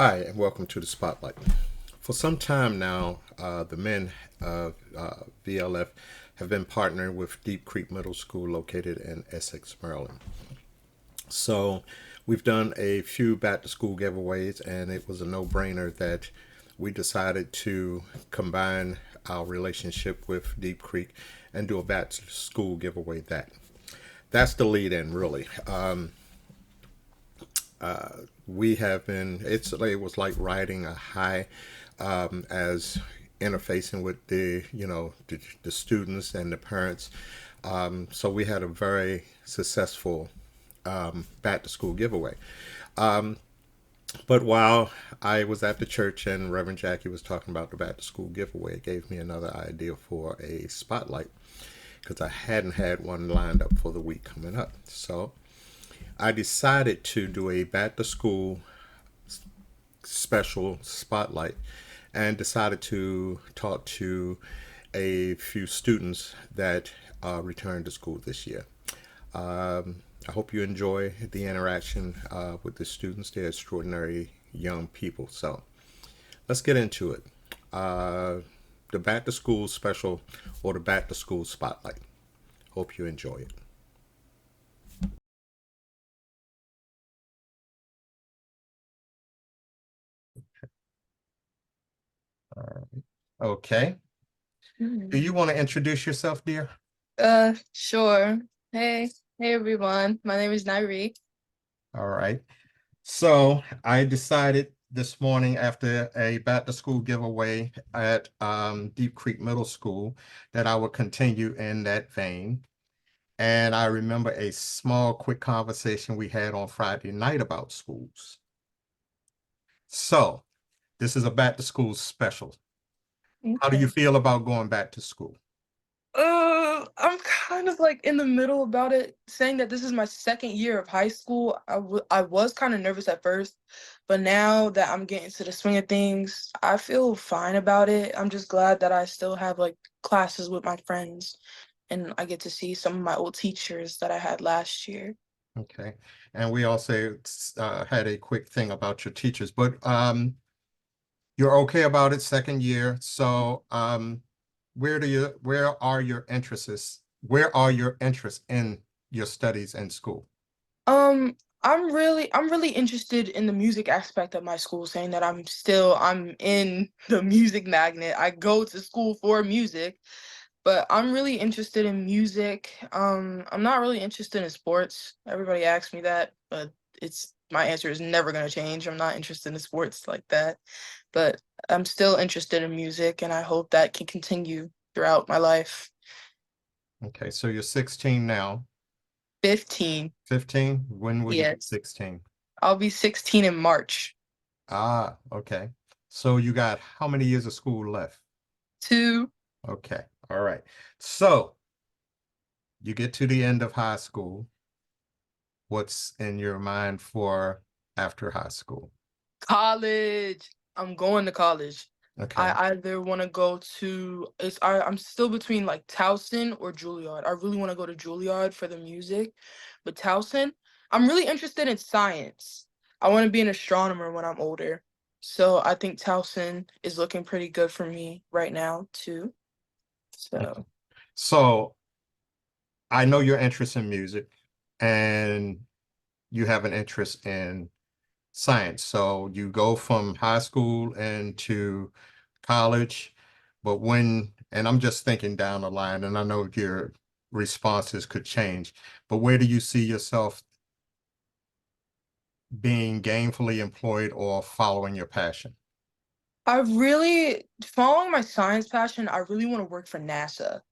Hi, and welcome to the Spotlight. For some time now, the men of VLF have been partnering with Deep Creek Middle School located in Essex, Maryland. So we've done a few back to school giveaways, and it was a no brainer that we decided to combine our relationship with Deep Creek and do a back to school giveaway. That's the lead in, really. We have been, it was like riding a high as interfacing with the students and the parents. So we had a very successful back to school giveaway. But while I was at the church and Reverend Jackie was talking about the back to school giveaway, it gave me another idea for a spotlight because I hadn't had one lined up for the week coming up. So I decided to do a back to school special spotlight and decided to talk to a few students that returned to school this year. I hope you enjoy the interaction with the students. They're extraordinary young people. So let's get into it. The back to school special or the back to school spotlight. Hope you enjoy it. All right. Okay. Do Mhm. you want to introduce yourself, dear? Sure. Hey everyone. My name is Nairi. All right. So I decided this morning after a back to school giveaway at Deep Creek Middle School that I would continue in that vein. And I remember a small, quick conversation we had on Friday night about schools. So this is a back to school special. How do you Okay. feel about going back to school? I'm kind of like in the middle about it, saying that this is my second year of high school. I was kind of nervous at first, but now that I'm getting to the swing of things, I feel fine about it. I'm just glad that I still have like classes with my friends and I get to see some of my old teachers that I had last year. Okay. And we also had a quick thing about your teachers, but you're okay about it, second year. So where are your interests? Where are your interests in your studies and school? Um, I'm really interested in the music aspect of my school, saying that I'm in the music magnet. I go to school for music, but I'm really interested in music. I'm not really interested in sports. Everybody asks me that, but it's my answer is never gonna change. I'm not interested in sports like that, but I'm still interested in music, and I hope that can continue throughout my life. Okay, so you're 16 now. 15, 15? When will you be yes. 16? I'll be 16 in March. Ah, okay. So you got how many years of school left? 2. Okay, all right. So you get to the end of high school. What's in your mind for after high school? College. I'm going to college. Okay. I either want to go to I'm still between like Towson or Juilliard. I really want to go to Juilliard for the music, but Towson, I'm really interested in science. I want to be an astronomer when I'm older. So I think Towson is looking pretty good for me right now too. Okay. So So I know your interest in music and you have an interest in science. So you go from high school into college, but and I'm just thinking down the line, and I know your responses could change, but where do you see yourself being gainfully employed or following your passion? following my science passion, I really want to work for NASA.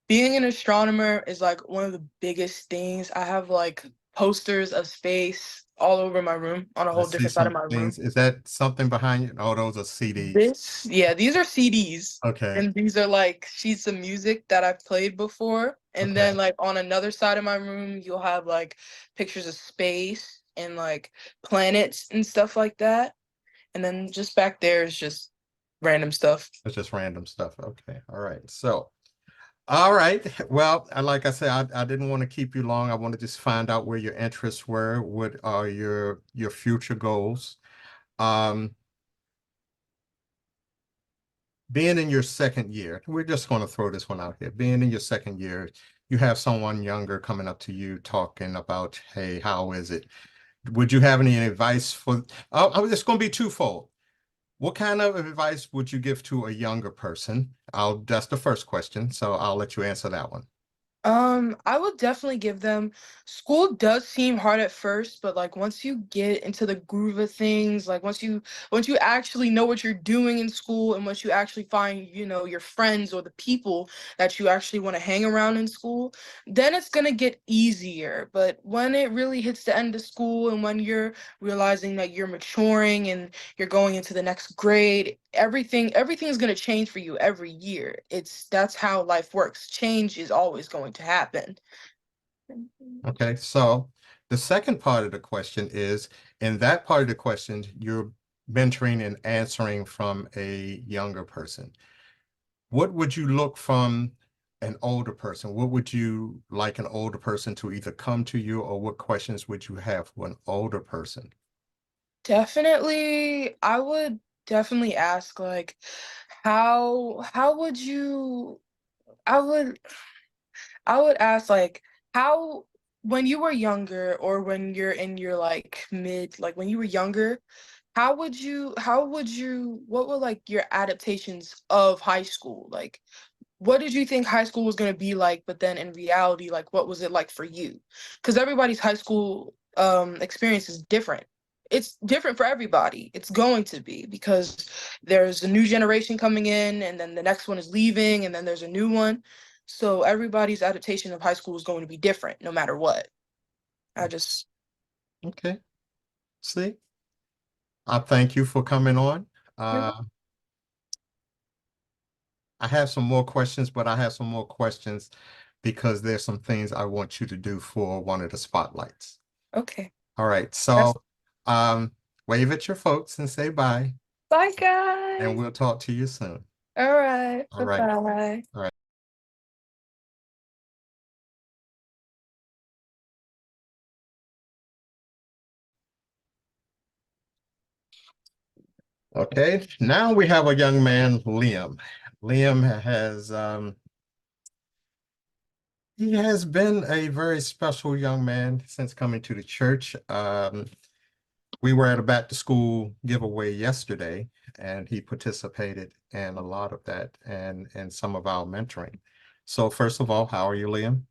Being an astronomer is like one of the biggest things. I have like posters of space all over my room on a I whole see different side of some my things. room. Is that something behind you? Oh, those are CDs. Yeah, these are CDs. Okay. And these are like sheets of music that I've played before. And Okay. then like on another side of my room, you'll have like pictures of space and like planets and stuff like that. And then just back there is just random stuff. It's just random stuff. Okay. All right. So, all right. Well, like I said, I didn't want to keep you long. I want to just find out where your interests were. What are your future goals? Um, being in your second year, we're just going to throw this one out here. Being in your second year, you have someone younger coming up to you talking about, hey, how is it? Would you have any advice for, it's going to be twofold. What kind of advice would you give to a younger person? That's the first question, so I'll let you answer that one. I would definitely give them school does seem hard at first, but like once you get into the groove of things, like once you actually know what you're doing in school and once you actually find, your friends or the people that you actually want to hang around in school, then it's gonna get easier. But when it really hits the end of school and when you're realizing that you're maturing and you're going into the next grade, everything's going to change for you every year. That's how life works. Change is always going to happen. Okay, so the second part of the question is, in that part of the question, you're mentoring and answering from a younger person. What would you look from an older person? What would you like an older person to either come to you, or what questions would you have for an older person? Definitely, I would definitely ask like how would you I would I would ask like how when you were younger or when you're in your like mid like when you were younger, what were like your adaptations of high school? Like what did you think high school was going to be like, but then in reality, like what was it like for you? Because everybody's high school experience is different. It's different for everybody. It's going to be because there's a new generation coming in and then the next one is leaving and then there's a new one. So everybody's adaptation of high school is going to be different no matter what. I just Okay, see, I thank you for coming on. Uh, I have some more questions, but I have some more questions because there's some things I want you to do for one of the spotlights. okay. All right, That's so um, wave at your folks and say bye, bye and guys. we'll talk to you soon. All right. All right. Bye-bye. All right. Okay, now we have a young man, Liam. Liam he has been a very special young man since coming to the church. We were at a back to school giveaway yesterday, and he participated in a lot of that and some of our mentoring. So first of all, how are you, Liam?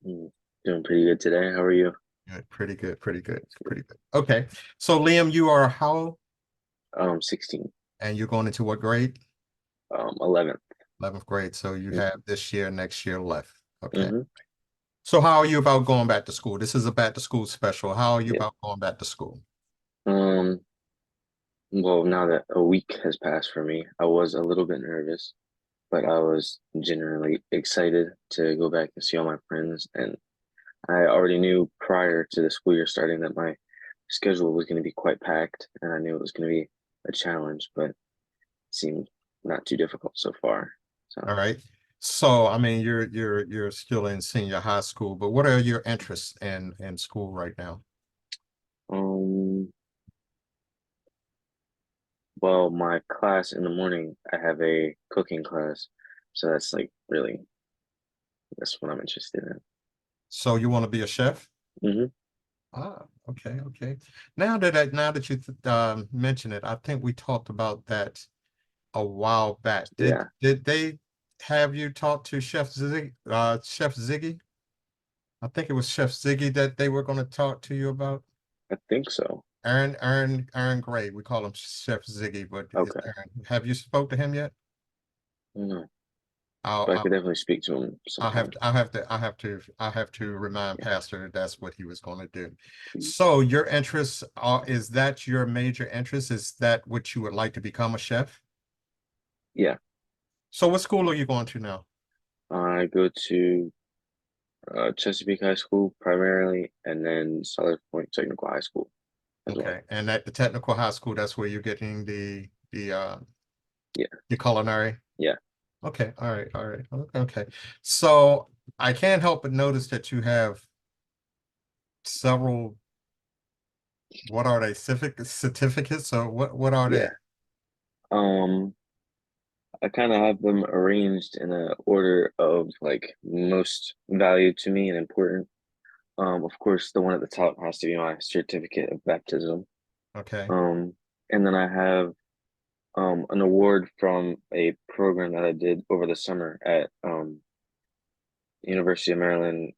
Mm, Doing pretty good today. How are you? Good, pretty good, pretty good, pretty good. Okay, so Liam, you are how, 16, and you're going into what grade? 11th. 11th grade. So you Mm, have this year, next year left. Okay. Mm-hmm. So how are you about going back to school? This is a back to school special. How are you Yeah. about going back to school? Um, well, now that a week has passed for me, I was a little bit nervous, but I was generally excited to go back and see all my friends. And I already knew prior to the school year starting that my schedule was going to be quite packed, and I knew it was going to be a challenge, but it seemed not too difficult so far. All So, right. So I mean you're still in senior high school, but what are your interests in school right now? um, well, my class in the morning, I have a cooking class. So that's like really, that's what I'm interested So you want to be a chef? in. Ah, okay, okay. Now that you mention it, I think we talked about that a while back. Yeah, Did they have you talk to Chef Ziggy? I think it was Chef Ziggy that they were going to talk to you about. I think so. Aaron Gray. We call him Chef Ziggy, but it's Okay. Aaron. Have you spoke to him yet? I don't know, I'll, but I I'll, could definitely speak to him sometime. I have to remind Yeah. Pastor that's what he was going to do. So your interests are, is that your major interest? Is that what you would like to become a chef? Yeah. So what school are you going to now? I go to Chesapeake High School primarily, and then Solid Point Technical High School as well. Okay. And at the technical high school, that's where you're getting Yeah. the culinary. Yeah. Okay. All right. All right. Okay. Okay. So I can't help but notice that you have several What are they? Civic certificates or what are they? Yeah. Um, I kind of have them arranged in a order of like most value to me and important. Of course, the one at the top has to be my certificate of baptism. Okay. Um, and then I have an award from a program that I did over the summer at University of Maryland,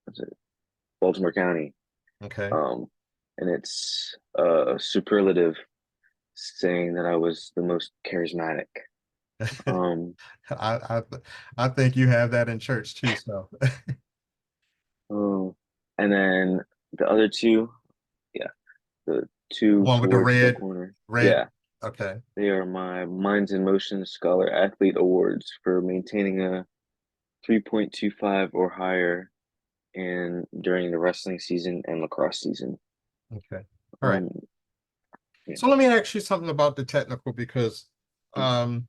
what's it, Baltimore County. Okay. Um, and it's a superlative saying that I was the most charismatic. Um, I I think you have that in church too, so oh, and then the other two, yeah, the two one with the towards the red corner, red. yeah, Okay. they are my Minds in Motion Scholar Athlete Awards for maintaining a 3.25 or higher in during the wrestling season and lacrosse season. Okay. All right. Um, yeah. So let me ask you something about the technical because um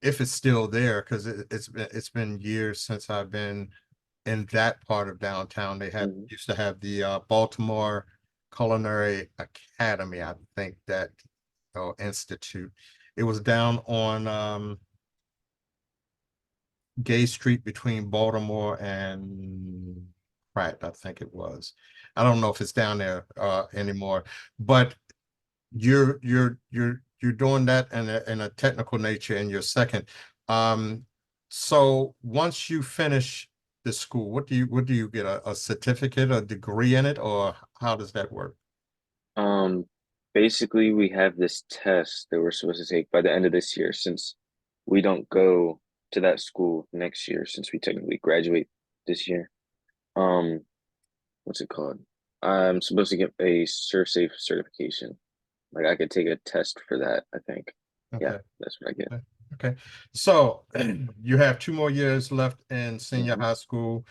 if it's still there, because it's been years since I've been in that part of downtown. They had Mhm. used to have the Baltimore Culinary Academy, I think that or Institute. It was down on Gay Street between Baltimore and Pratt, I think it was. I don't know if it's down there anymore, but you're doing that in a technical nature in your second. Um, so once you finish the school, what do you get a certificate, a degree in it, or how does that work? Um, Basically, we have this test that we're supposed to take by the end of this year, since we don't go to that school next year, since we technically graduate this year. Um, what's it called? I'm supposed to get a SurfSafe certification. Like I could take a test for that, I think. Yeah, Okay. that's what I get. Okay. Okay. So you have 2 more years left in senior Hmm. high school.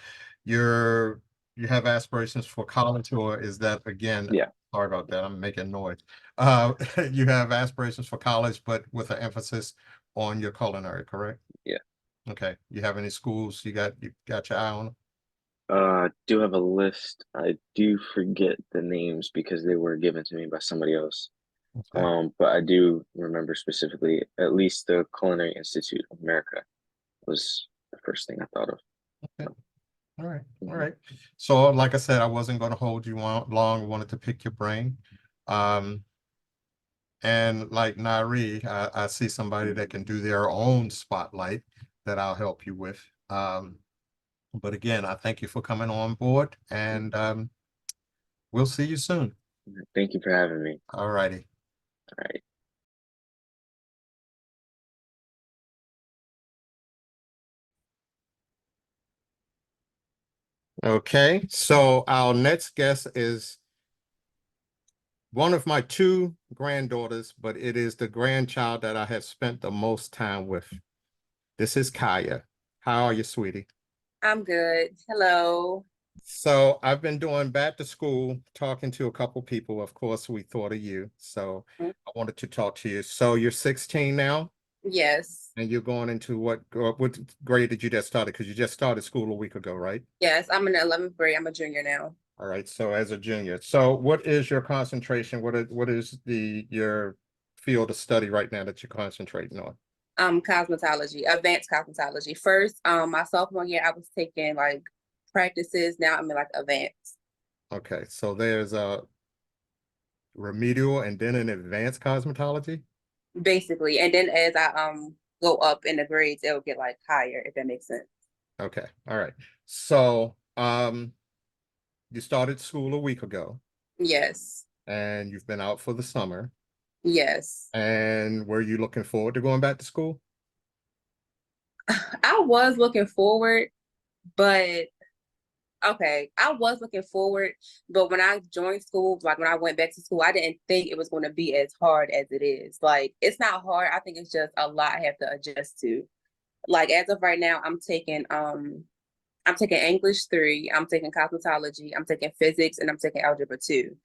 You're you have aspirations for college, or is that again, Yeah, sorry about that, I'm making noise. You have aspirations for college, but with an emphasis on your culinary, correct? yeah. Okay. You have any schools you got your eye on? Do have a list. I do forget the names because they were given to me by somebody else. Okay. But I do remember specifically, at least the Culinary Institute of America was the first thing I thought of. Okay. All right. All Mhm. right. So like I said, I wasn't going to hold you long. I wanted to pick your brain. Um, And like Nari, I see somebody that can do their own spotlight that I'll help you with. But again, I thank you for coming on board and we'll see you soon. Thank you for having me. All righty. All right. Okay, so our next guest is one of my two granddaughters, but it is the grandchild that I have spent the most time with. This is Kaya. How are you, sweetie? I'm good. Hello. So I've been doing back to school, talking to a couple people. Of course, we thought of you. So Mm, I wanted to talk to you. So you're 16 now, Yes. and you're going into what grade did you just started? Because you just started school a week ago, right? Yes, I'm in the 11th grade. I'm a junior now. All right. So as a junior, so what is your concentration? What is your field of study right now that you're concentrating on? Cosmetology, advanced cosmetology. First, my sophomore year, I was taking like practices. Now I'm in like advanced. Okay. So there's a remedial and then an advanced cosmetology. Basically. And then as I go up in the grades, it'll get like higher, if that makes sense. Okay. All right. So you started school a week ago Yes. and you've been out for the summer. Yes. And were you looking forward to going back to school? I was looking forward, but okay, I was looking forward, but when I joined school, like when I went back to school, I didn't think it was going to be as hard as it is. Like, it's not hard. I think it's just a lot I have to adjust to. Like, as of right now, I'm taking English 3, I'm taking cosmetology, I'm taking physics, and I'm taking algebra 2.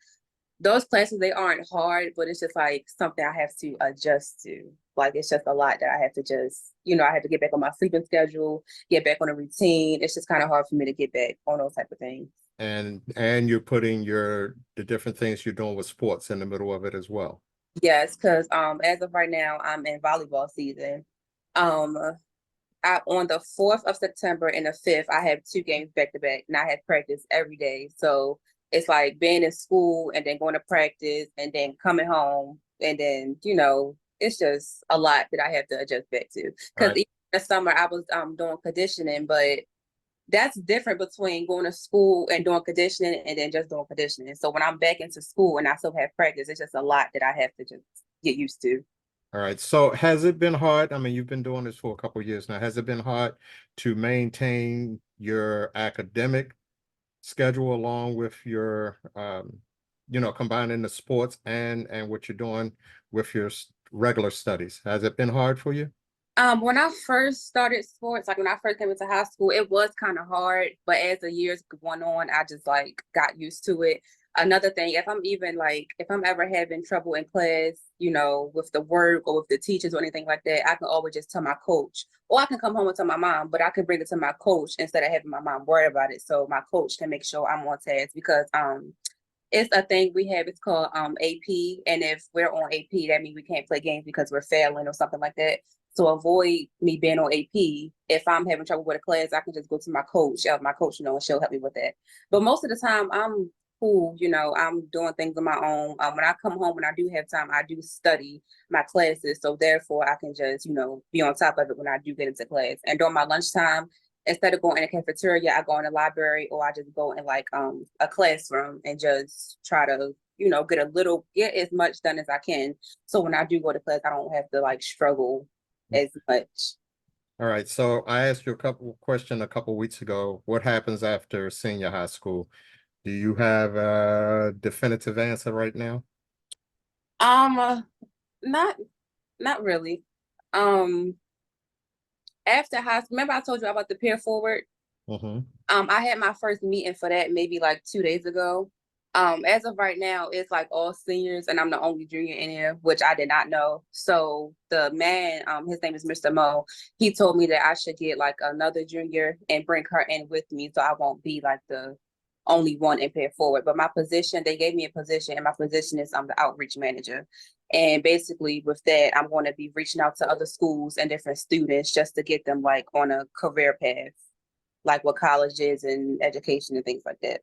Those classes, they aren't hard, but it's just like something I have to adjust to. Like, it's just a lot that I have to just, you know, I have to get back on my sleeping schedule, get back on a routine. It's just kind of hard for me to get back on those type of things. And you're putting the different things you're doing with sports in the middle of it as well. Yes, because as of right now, I'm in volleyball season. Um, on the 4th of September and the 5th, I have 2 games back to back, and I have practice every day. So it's like being in school and then going to practice and then coming home, and then, you know, it's just a lot that I have to adjust back to. Because Right. even in the summer I was doing conditioning, but that's different between going to school and doing conditioning and then just doing conditioning. So when I'm back into school and I still have practice, it's just a lot that I have to just get used to. All right. So has it been hard? I mean, you've been doing this for a couple of years now. Has it been hard to maintain your academic schedule along with your, you know, combining the sports and what you're doing with your regular studies? Has it been hard for you? When I first started sports, like when I first came into high school, it was kind of hard, but as the years went on, I just like got used to it. Another thing, if I'm ever having trouble in class, you know, with the work or with the teachers or anything like that, I can always just tell my coach, or I can come home and tell my mom, but I can bring it to my coach instead of having my mom worry about it. So my coach can make sure I'm on task, because it's a thing we have. It's called AP, and if we're on AP, that means we can't play games because we're failing or something like that. So avoid me being on AP. If I'm having trouble with a class, I can just go to my coach. My coach, you know, and she'll help me with that. But most of the time, I'm cool. You know, I'm doing things on my own. When I come home, when I do have time, I do study my classes. So therefore, I can just, you know, be on top of it when I do get into class. And during my lunchtime, instead of going in the cafeteria, I go in the library, or I just go in like a classroom and just try to, you know, get as much done as I can. So when I do go to class, I don't have to like struggle as much. All right. So I asked you a question a couple weeks ago. What happens after senior high school? Do you have a definitive answer right now? Not not really. Um, After high school, remember I told you about the peer forward? Mm-hmm. I had my first meeting for that maybe like 2 days ago. As of right now, it's like all seniors, and I'm the only junior in here, which I did not know. So the man, his name is Mr. Mo, he told me that I should get like another junior and bring her in with me, so I won't be like the only one in pair forward. But my position, they gave me a position, and my position is I'm the outreach manager. And basically with that, I'm going to be reaching out to other schools and different students just to get them like on a career path, like what colleges and education and things like that.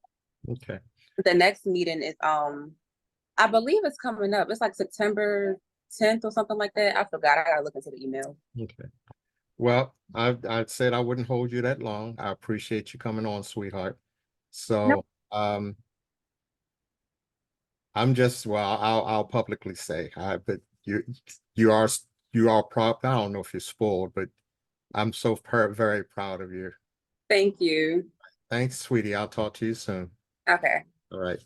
Okay. The next meeting is I believe it's coming up. It's like September 10th or something like that. I forgot. I gotta look into the email. Okay. Well, I said I wouldn't hold you that long. I appreciate you coming on, sweetheart. So, I'm just, well, I'll publicly say, but you are proud. I don't know if you're spoiled, but I'm so very proud of you. Thank you. Thanks, sweetie. I'll talk to you soon. Okay. All right.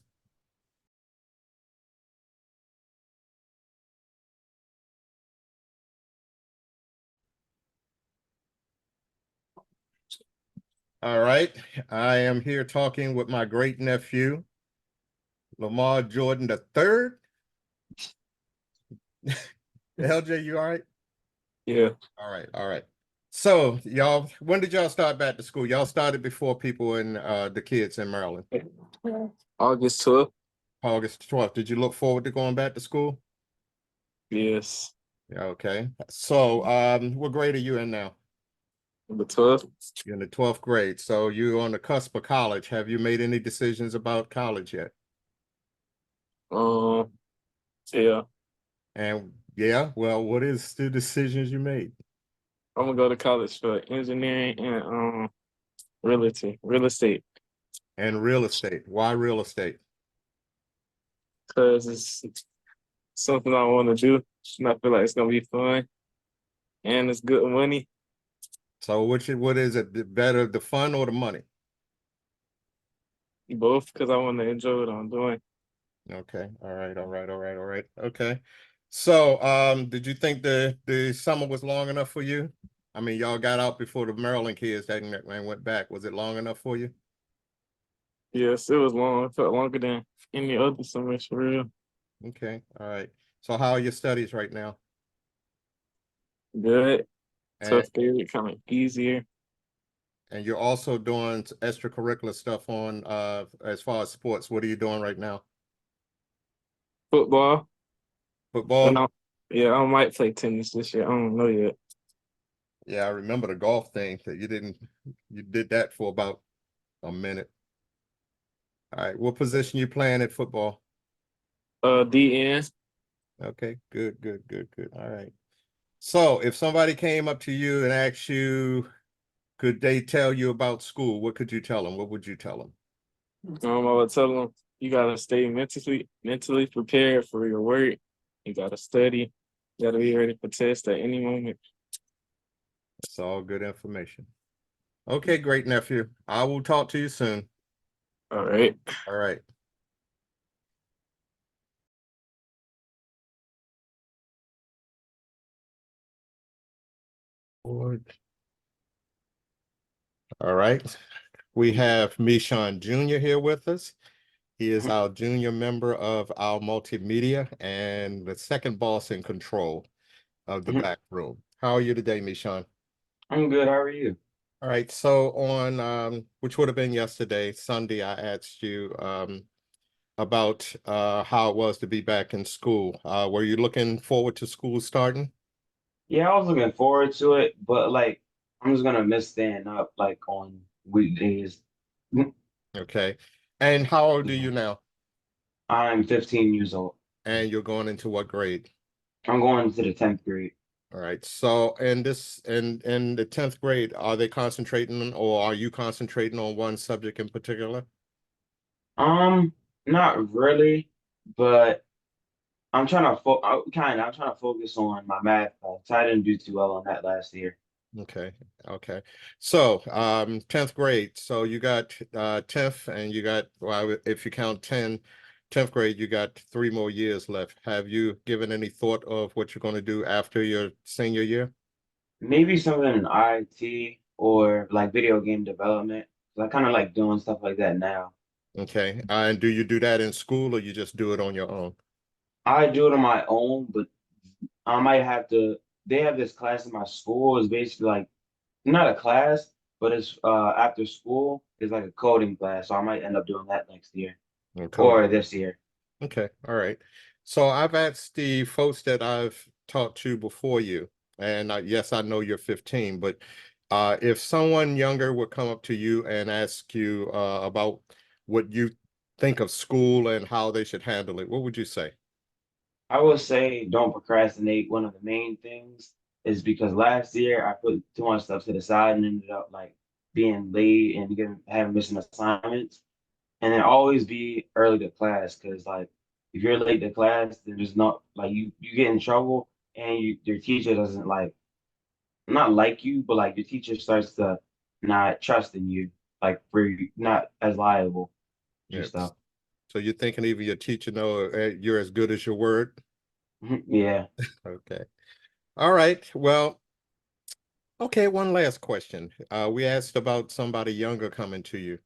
All right. I am here talking with my great nephew, Lamar Jordan III. LJ, you all right? Yeah, All right, all right. So, y'all, when did y'all start back to school? Y'all started before people in the kids in Maryland. August 12th. August 12th. Did you look forward to going back to school? Yes, Yeah, okay. So, what grade are you in now? the 12th. You're in the 12th grade. So you're on the cusp of college. Have you made any decisions about college yet? Um, yeah, And yeah, well, what is the decisions you made? I'm gonna go to college for engineering and real estate, And real estate. Why real estate? because it's something I want to do, and I feel like it's gonna be fun and it's good money. So what is it better, the fun or the money? Both, because I want to enjoy what I'm doing. Okay. All right. All right. All right. All right. Okay. So, did you think the summer was long enough for you? I mean, y'all got out before the Maryland kids that and went back. Was it long enough for you? Yes, it was long. It felt longer than any other summer for real. Okay. All right. So how are your studies right now? Good. And 12th period coming easier. you're also doing extracurricular stuff on as far as sports. What are you doing right now? Football. And Football? yeah, I might play tennis this year. I don't know yet. Yeah, I remember the golf thing that you did that for about a minute. All right. What position you playing at football? DN. Okay, good, good, good, good. All right. So if somebody came up to you and asked you, could they tell you about school? What could you tell them? What would you tell them? I would tell them you gotta stay mentally prepared for your work. You gotta study. You gotta be ready for tests at any moment. That's all good information. Okay, great nephew. I will talk to you soon. All right. All right. All right. We have Mishan Jr. here with us. He is our junior member of our multimedia and the second boss in control of the back room. How are you today, Mishan? I'm good. How are you? All right. So on which would have been yesterday, Sunday, I asked you about how it was to be back in school. Were you looking forward to school starting? Yeah, I was looking forward to it, but like I'm just gonna miss staying up like on weekdays. Okay. And how old are you now? I'm 15 years old. And you're going into what grade? I'm going to the 10th grade. All right. So in the 10th grade, are they concentrating or are you concentrating on one subject in particular? Um, Not really, but I'm trying to focus on my math class. I didn't do too well on that last year. Okay. Okay. So 10th grade. So you got 10th and you got, well, if you count 10th grade, you got 3 more years left. Have you given any thought of what you're going to do after your senior year? Maybe something in IT or like video game development. 'Cause I kind of like doing stuff like that now. Okay. And do you do that in school or you just do it on your own? I do it on my own, but I might have to. They have this class in my school. It's basically like not a class, but it's after school. It's like a coding class, so I might end up doing that next year Okay. or this year. Okay, all right. So I've asked the folks that I've talked to before you, and yes, I know you're 15, but if someone younger would come up to you and ask you about what you think of school and how they should handle it, what would you say? I would say don't procrastinate. One of the main things is because last year I put too much stuff to the side and ended up like being late and having missing assignments. And then always be early to class because like if you're late to class, then there's not like you get in trouble and your teacher doesn't like not like you, but like your teacher starts to not trust in you, like for you not as liable to Yes. stuff. So you're thinking even your teacher know you're as good as your word? Yeah. Okay. All right. Well, okay, one last question. We asked about somebody younger coming to you.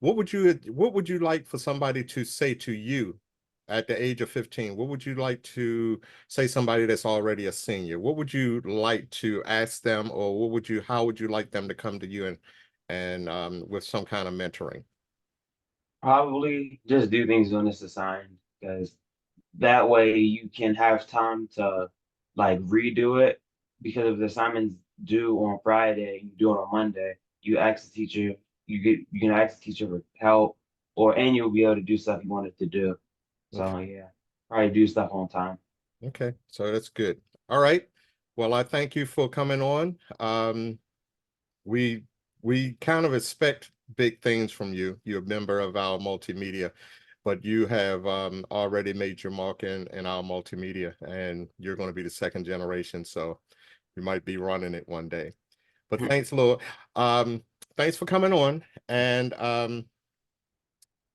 What would you like for somebody to say to you at the age of 15? What would you like to say somebody that's already a senior? What would you like to ask them or how would you like them to come to you and with some kind of mentoring? Probably just do things when it's assigned because that way you can have time to like redo it because if the assignment's due on Friday and you do it on Monday, you ask the teacher, you can ask the teacher for help and you'll be able to do stuff you wanted to do. Okay. So yeah, probably do stuff on time. Okay. So that's good. All right. Well, I thank you for coming on. We we kind of expect big things from you. You're a member of our multimedia, but you have already made your mark in our multimedia, and you're going to be the second generation, so you might be running it one day. But thanks, Lord. Um, Thanks for coming on. And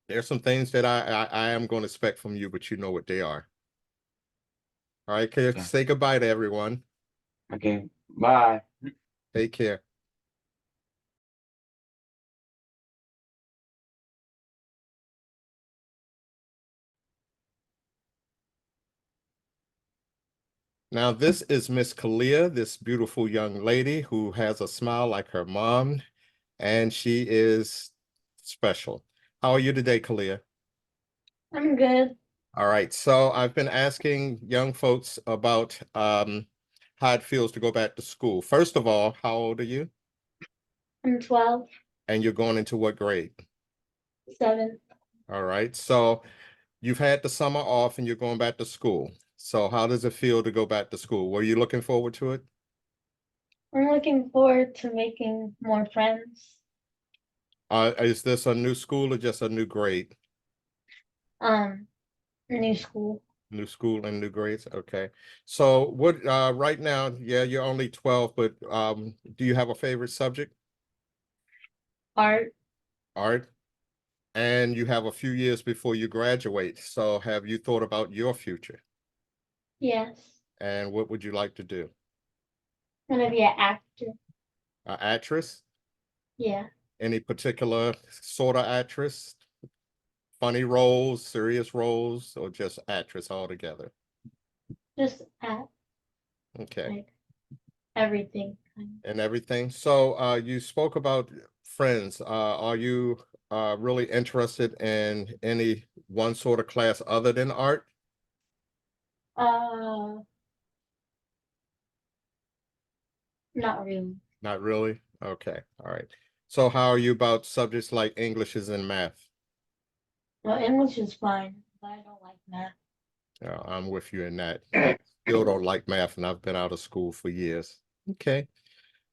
there's some things that I am going to expect from you, but you know what they are. All right, okay, Okay. say goodbye to everyone. Okay. Bye. Take care. Now, this is Miss Kalia, this beautiful young lady who has a smile like her mom, and she is special. How are you today, Kalia? I'm good. All right, so I've been asking young folks about how it feels to go back to school. First of all, how old are you? I'm 12, And you're going into what grade? 7. All right, so you've had the summer off and you're going back to school. So how does it feel to go back to school? Were you looking forward to it? I'm looking forward to making more friends. Is this a new school or just a new grade? New school. New school and new grades? Okay. So what right now, yeah, you're only 12, but do you have a favorite subject? Art. Art. And you have a few years before you graduate. So have you thought about your future? Yes. And what would you like to do? I'm gonna be an actor. An actress? Yeah. Any particular sort of actress? Funny roles, serious roles, or just actress altogether? Just at Okay. like everything. And everything. So you spoke about friends. Are you really interested in any one sort of class other than art? Uh, Not really. Not really? Okay. All right. So how are you about subjects like Englishes and math? Well, English is fine, but I don't like math. I'm with you in that. Still don't like math, and I've been out of school for years. Okay.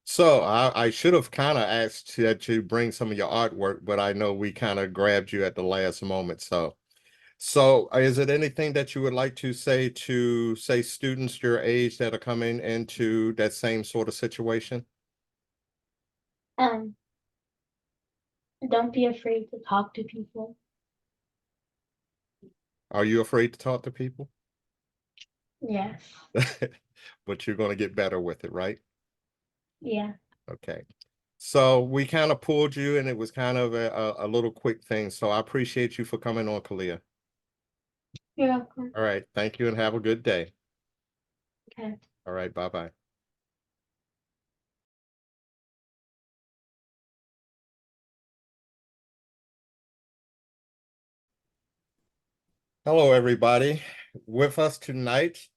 So I should have kind of asked that you bring some of your artwork, but I know we kind of grabbed you at the last moment. So is it anything that you would like to say to, say, students your age that are coming into that same sort of situation? Um, don't be afraid to talk to people. Are you afraid to talk to people? Yes. But you're going to get better with it, right? Yeah. Okay. So we kind of pulled you, and it was kind of a little quick thing. So I appreciate you for coming on, Kalia. You're welcome. All right. Thank you and have a good day. Okay. All right. Bye-bye. Hello, everybody. With us tonight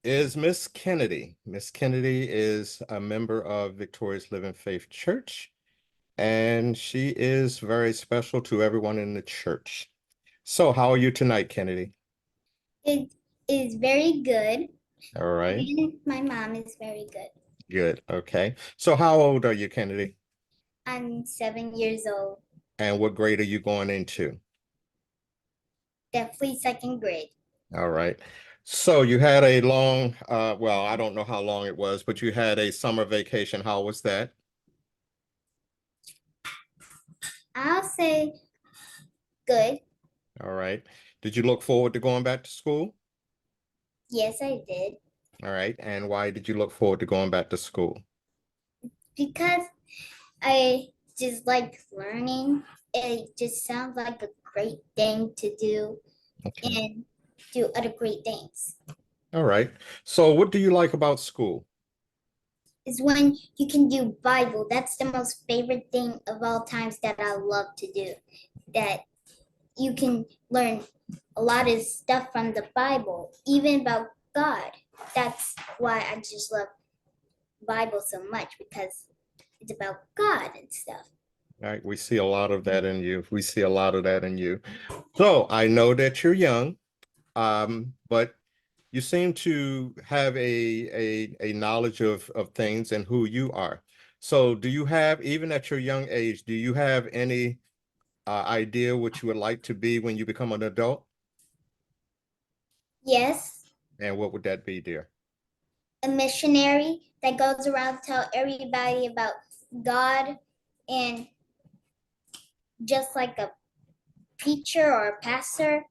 is Miss Kennedy. Miss Kennedy is a member of Victorious Living Faith Church, and she is very special to everyone in the church. So how are you tonight, Kennedy? It is very good. All right. And my mom is very good. Good. Okay. So how old are you, Kennedy? I'm 7 years old, And what grade are you going into? definitely second grade. All right. So you had a long, well, I don't know how long it was, but you had a summer vacation. How was that? I'll say good. All right. Did you look forward to going back to school? Yes, I did. All right. And why did you look forward to going back to school? Because I just like learning. It just sounds like a great thing to do Okay. and do other great things. All right. So what do you like about school? Is when you can do Bible. That's the most favorite thing of all times that I love to do. That you can learn a lot of stuff from the Bible, even about God. That's why I just love Bible so much, because it's about God and stuff. All right. We see a lot of that in you. We see a lot of that in you. So I know that you're young, but you seem to have a knowledge of things and who you are. So do you have, even at your young age, do you have any idea what you would like to be when you become an adult? Yes, And what would that be, dear? a missionary that goes around tell everybody about God, and just like a preacher or a pastor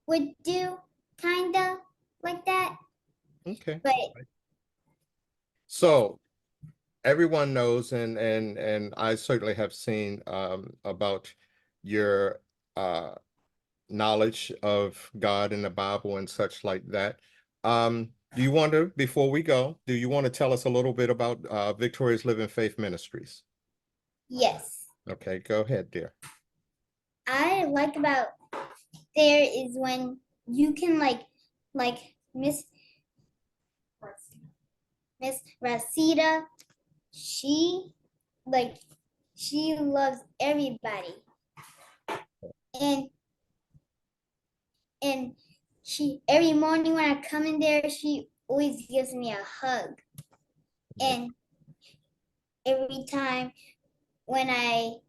would do, kind of like that. Okay. But So everyone knows, and I certainly have seen about your knowledge of God and the Bible and such like that. Do you want to, before we go, do you want to tell us a little bit about Victoria's Living Faith Ministries? Yes. Okay, go ahead, dear. I like about there is when you can like Miss Rasita, she she loves everybody. And she every morning when I come in there, she always gives me a hug. And every time when I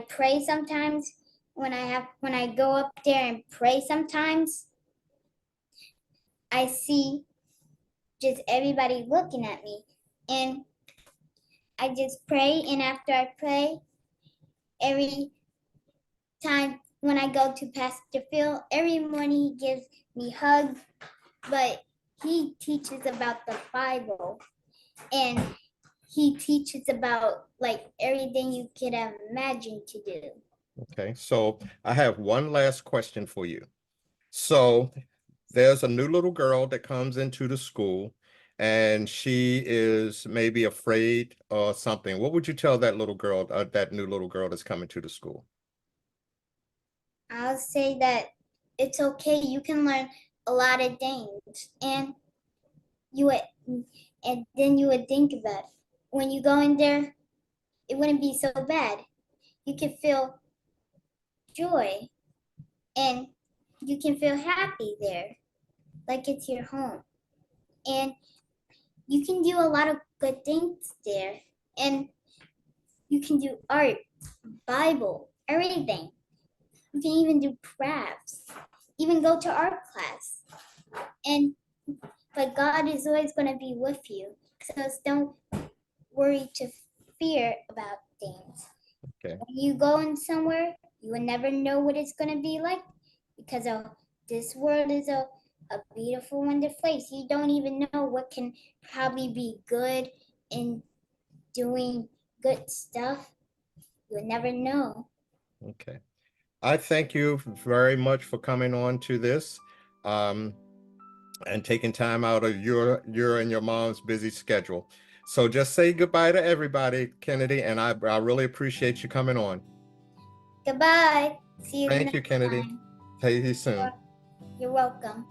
pray sometimes, when I go up there and pray sometimes, I see just everybody looking at me. And I just pray, and after I pray, every time when I go to Pastor Phil, every morning he gives me hugs, but he teaches about the Bible, and he teaches about like everything you could imagine to do. Okay, so I have one last question for you. So there's a new little girl that comes into the school and she is maybe afraid or something. What would you tell that little girl, that new little girl that's coming to the school? I'll say that it's okay. You can learn a lot of things, and then you would think about it. When you go in there, it wouldn't be so bad. You can feel joy, and you can feel happy there, like it's your home. And you can do a lot of good things there, and you can do art, Bible, everything. You can even do crafts, even go to art class. But God is always going to be with you. So don't worry to fear about things. Okay. When you go in somewhere, you will never know what it's going to be like, because this world is a beautiful, wonderful place. You don't even know what can probably be good in doing good stuff. You'll never know. Okay. I thank you very much for coming on to this and taking time out of your and your mom's busy schedule. So just say goodbye to everybody, Kennedy, and I really appreciate you coming on. Goodbye. See you Thank next you, Kennedy. time. See you soon. You're welcome.